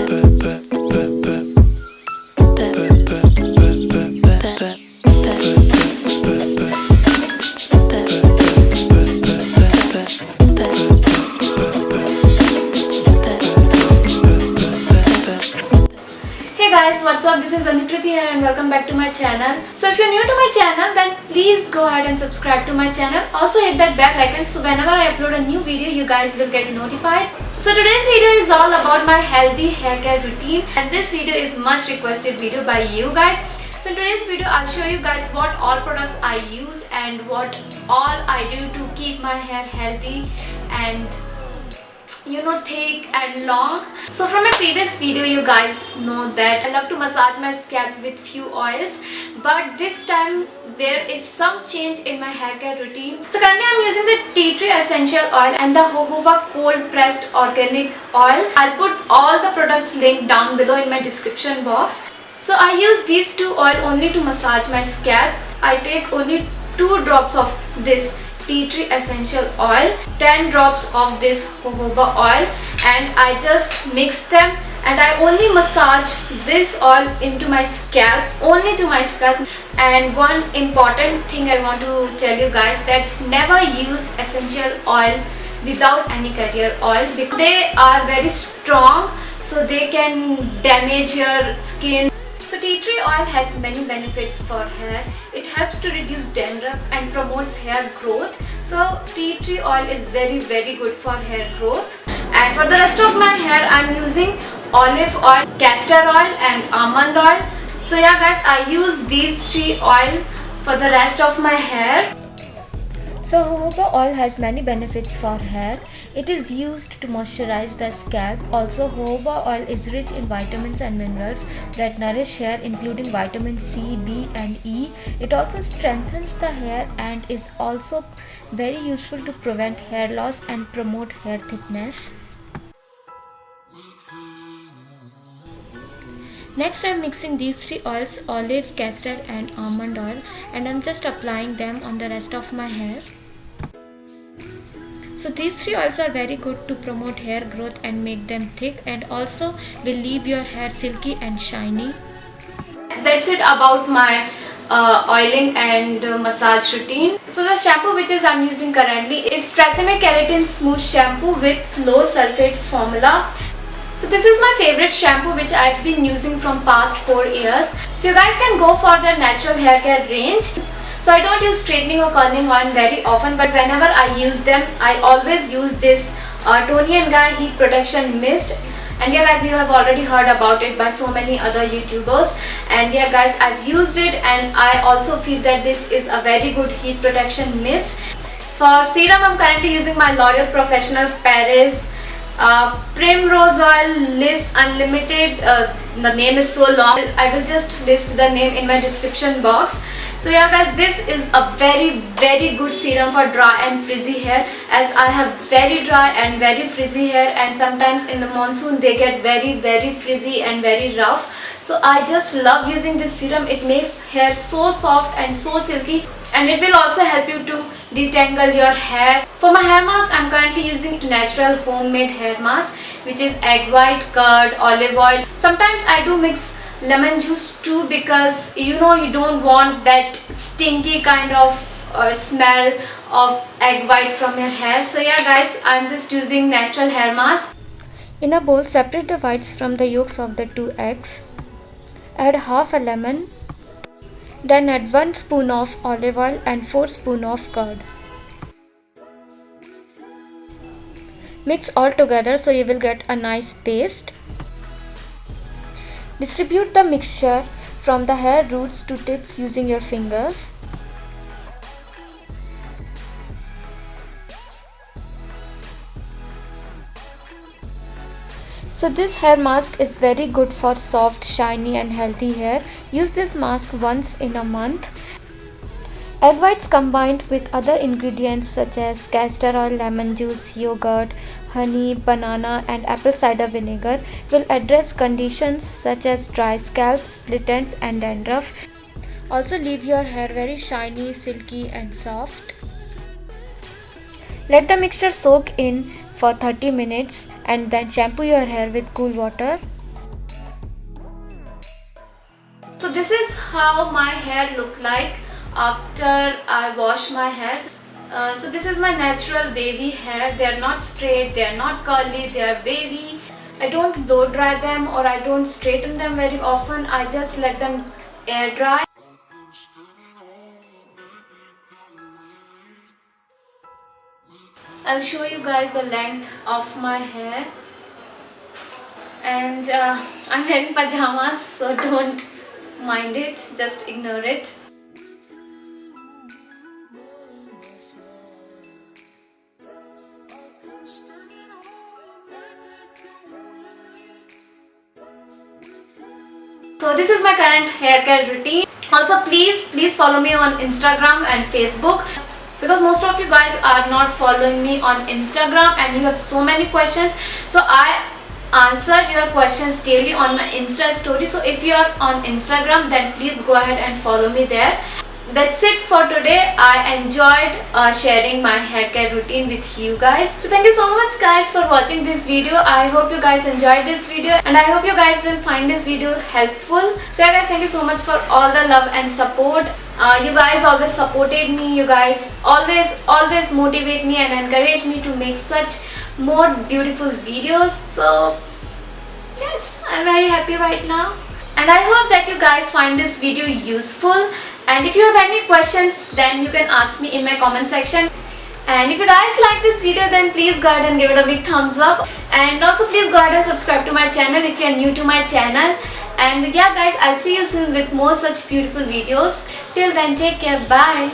Guys, what's up? This is Anikriti here and welcome back to my channel. So if you're new to my channel, then please go ahead and subscribe to my channel. Also hit that bell icon so whenever I upload a new video, you guys will get notified. So today's video is all about my healthy hair care routine, and this video is much requested video by you guys. So in today's video, I'll show you guys what all products I use and what all I do to keep my hair healthy and thick and long. So from my previous video, you guys know that I love to massage my scalp with few oils, but this time there is some change in my hair care routine. So currently I'm using the tea tree essential oil and the jojoba cold pressed organic oil. I'll put all the products linked down below in my description box. So I use these two oil only to massage my scalp. I take only 2 drops of this tea tree essential oil, 10 drops of this jojoba oil, and I just mix them, and I only massage this oil into my scalp, only to my scalp. And one important thing I want to tell you guys, that never use essential oil without any carrier oil, because they are very strong, so they can damage your skin. So tea tree oil has many benefits for hair. It helps to reduce dandruff and promotes hair growth. So tea tree oil is very good for hair growth. And for the rest of my hair, I'm using olive oil, castor oil and almond oil. So yeah guys, I use these 3 oil for the rest of my hair. So jojoba oil has many benefits for hair. It is used to moisturize the scalp. Also, jojoba oil is rich in vitamins and minerals that nourish hair, including vitamin C, B and E. It also strengthens the hair and is also very useful to prevent hair loss and promote hair thickness. Next, I'm mixing these 3 oils, olive, castor and almond oil, and I'm just applying them on the rest of my hair. So these 3 oils are very good to promote hair growth and make them thick, and also will leave your hair silky and shiny. That's it about my oiling and massage routine. So the shampoo which I'm using currently is Tresemme Keratin Smooth Shampoo with low sulfate formula. So this is my favorite shampoo which I've been using from past 4 years. So you guys can go for the natural hair care range. So I don't use straightening or curling oil very often, but whenever I use them, I always use this Toni & Guy Heat Protection Mist. And yeah guys, you have already heard about it by so many other YouTubers. And yeah guys, I've used it and I also feel that this is a very good heat protection mist. For serum, I'm currently using my L'Oreal Professional Paris Primrose Oil List Unlimited. The name is so long, I will just list the name in my description box. So yeah guys, this is a very good serum for dry and frizzy hair, as I have very dry and very frizzy hair, and sometimes in the monsoon they get very frizzy and very rough. So I just love using this serum. It makes hair so soft and so silky, and it will also help you to detangle your hair. For my hair mask, I'm currently using natural homemade hair mask, which is egg white, curd, olive oil. Sometimes I do mix lemon juice too, because you don't want that stinky kind of smell of egg white from your hair. So yeah guys, I'm just using natural hair mask. In a bowl, separate the whites from the yolks of the 2 eggs. Add half a lemon. Then add 1 spoon of olive oil and 4 spoons of curd. Mix all together so you will get a nice paste. Distribute the mixture from the hair roots to tips using your fingers. So this hair mask is very good for soft, shiny and healthy hair. Use this mask once in a month. Egg whites combined with other ingredients such as castor oil, lemon juice, yogurt, honey, banana and apple cider vinegar will address conditions such as dry scalp, split ends and dandruff. Also leave your hair very shiny, silky and soft. Let the mixture soak in for 30 minutes and then shampoo your hair with cool water. this is how my hair look like after I wash my hair. So this is my natural wavy hair. They are not straight, they are not curly, they are wavy. I don't blow dry them or I don't straighten them very often. I just let them air dry. I'll show you guys the length of my hair. And I'm wearing pajamas, so don't mind it, just ignore it. So this is my current hair care routine. Also please follow me on Instagram and Facebook, because most of you guys are not following me on Instagram and you have so many questions. So I answer your questions daily on my Insta story. So if you are on Instagram, then please go ahead and follow me there. That's it for today. I enjoyed sharing my hair care routine with you guys. So thank you so much guys for watching this video. I hope you guys enjoyed this video and I hope you guys will find this video helpful. So yeah guys, thank you so much for all the love and support. You guys always supported me. You guys always motivate me and encourage me to make such more beautiful videos. So yes, I'm very happy right now and I hope that you guys find this video useful. And if you have any questions, then you can ask me in my comment section. And if you guys like this video, then please go ahead and give it a big thumbs up. And also please go ahead and subscribe to my channel if you are new to my channel. And yeah guys, I'll see you soon with more such beautiful videos. Till then, take care. Bye.